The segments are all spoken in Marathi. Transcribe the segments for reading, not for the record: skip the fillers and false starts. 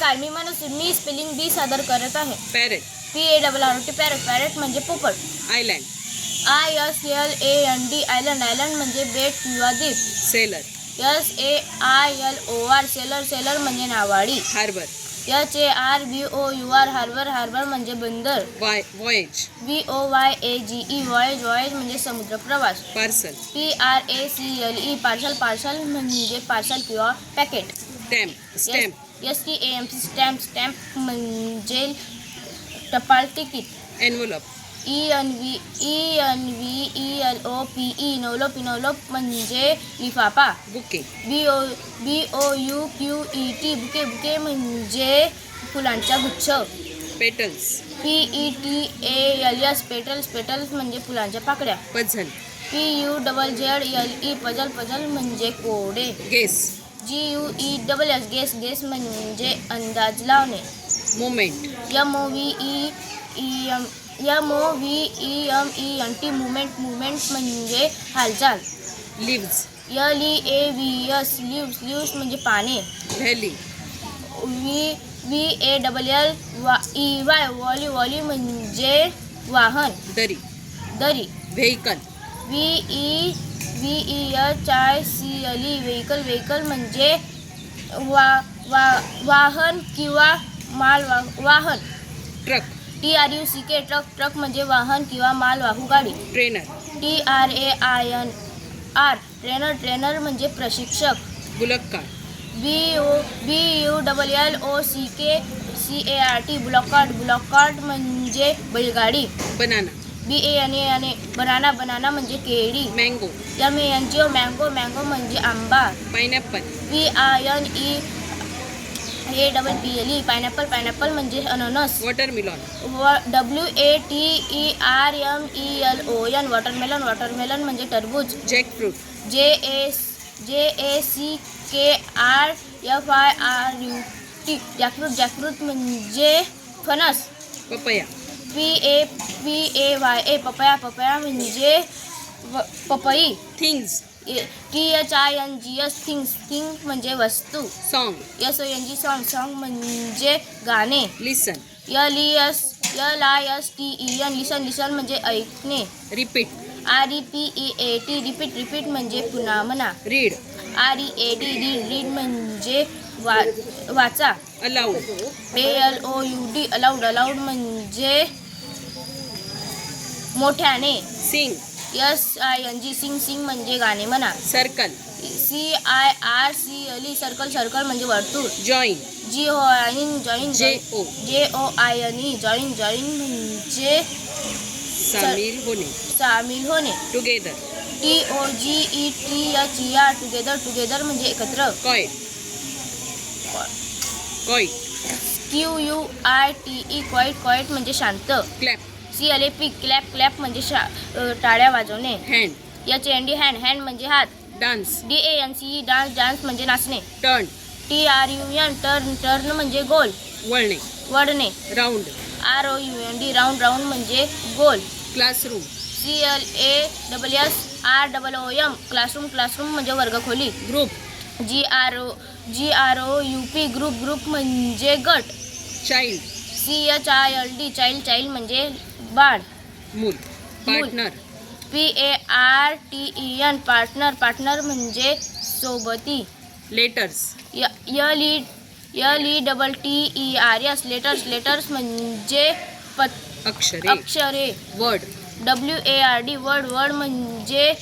नमस्कार, मी मनस्वी. मी स्पेलिंग बी सादर करत आहे. पॅरेट. PARROT parrot. पॅरेट म्हणजे पोपट. आयलँड. ISLAND island. आयलंड म्हणजे बेट किंवा द्वीप. सेलर. SAILOR sailor. सेलर म्हणजे नावाडी. हार्बर. HARBOUR harbour. हार्बर म्हणजे बंदर. वॉयेज. VOYAGE voyage. वॉयेज म्हणजे समुद्र प्रवास. पार्सल. PRACLE parcel. पार्सल म्हणजे पार्सल किंवा packet. Stamp. STAMP stamp. Stamp म्हणजे टपाल तिकीट. एन्व्हलप. ENVELOPE envelope. इनोलोप म्हणजे लिफाफा. बुके. BOUQUET bouquet. बुके म्हणजे फुलांचा गुच्छ. पेटल्स. PETALS petals. पेटल्स म्हणजे फुलांच्या पाकळ्या. पझल. PUZZLE puzzle. पझल म्हणजे कोडे. गेस. GUESS guess. गेस म्हणजे अंदाज लावणे. मोमेंट. MOVEMENT movement. मुवमेंट म्हणजे हालचाल. लिव्ज. LEAVS lives. लिव्स म्हणजे पाने. व्हॅली. VALLEY volley. वॉली म्हणजे वाहन. दरी. दरी. व्हेकल. VEHICLE vehicle. व्हेकल म्हणजे वाहन किंवा वाहन. ट्रक. TRUCK truck. ट्रक म्हणजे वाहन किंवा मालवाहू गाडी. ट्रेनर. TRAINR trainer. ट्रेनर म्हणजे प्रशिक्षक. बुलक्कार्ट. BULLOCKCART बुलॉककार्ट. बुलॉककार्ट म्हणजे बैलगाडी. बनाना. BANANA banana. बनाना म्हणजे केळी. मँगो. MANGO mango. मँगो म्हणजे आंबा. पायनॅपल. PINEAPPLE pineapple. पायनॅपल म्हणजे अननस. वॉटरमेलॉन. WATERMELON watermelon. वॉटरमेलन म्हणजे टरबूज. जॅकफ्रूट. JACKRFIRUT jackfruit. जॅकफ्रूट म्हणजे फणस. पपया. PAPAYA papaya. पपया म्हणजे पपई. थिंग्स. THINGS things. थिंग म्हणजे वस्तू. सॉन्ग. SONG song. सॉन्ग म्हणजे गाणे. लिसन. LISTEN लिसन. लिसन म्हणजे ऐकणे. रिपीट. REPEAT repeat. रिपीट म्हणजे पुन्हा म्हणा. रीड. READ रीड म्हणजे वाचा. अलाउड. ALOUD allowed. अलाउड म्हणजे मोठ्याने. सिंग. SING सिंग. सिंग म्हणजे गाणे म्हणा. सर्कल. CIRCLE circle. सर्कल म्हणजे वर्तुळ. Join. JOIN join. JOINE join. Join म्हणजे सामील होणे. सामील होणे. टुगेदर. TOGETHER together. टुगेदर म्हणजे एकत्र. Quite. Quite. QUITE quite. Quite म्हणजे शांत. क्लॅप. CLAP clap. क्लॅप म्हणजे टाळ्या वाजवणे. हँड. HAND hand. हँड म्हणजे हात. डान्स. DANCE dance. डान्स म्हणजे नाचणे. टर्न. TRUN turn. टर्न म्हणजे गोल. वळणे. वळणे. राऊंड. ROUND round. राऊंड म्हणजे गोल. क्लासरूम. CLASROOM classroom. क्लासरूम म्हणजे वर्गखोली. ग्रुप. GROUP group. ग्रुप म्हणजे गट. चाइल्ड. CHILD child. चाइल्ड म्हणजे बाळ. मूल. पार्टनर. PARTEN partner. पार्टनर म्हणजे सोबती. लेटर्स. LETTERS letters. लेटर्स म्हणजे अक्षरे. अक्षरे. वर्ड. WARD word. वर्ड म्हणजे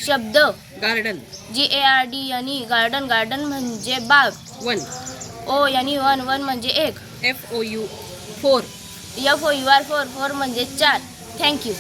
शब्द. गार्डन. GARDEN garden. गार्डन म्हणजे बाग. वन. ONE one. वन म्हणजे एक. FOU 4. FOUR 4. 4 म्हणजे 4. थँक्यू.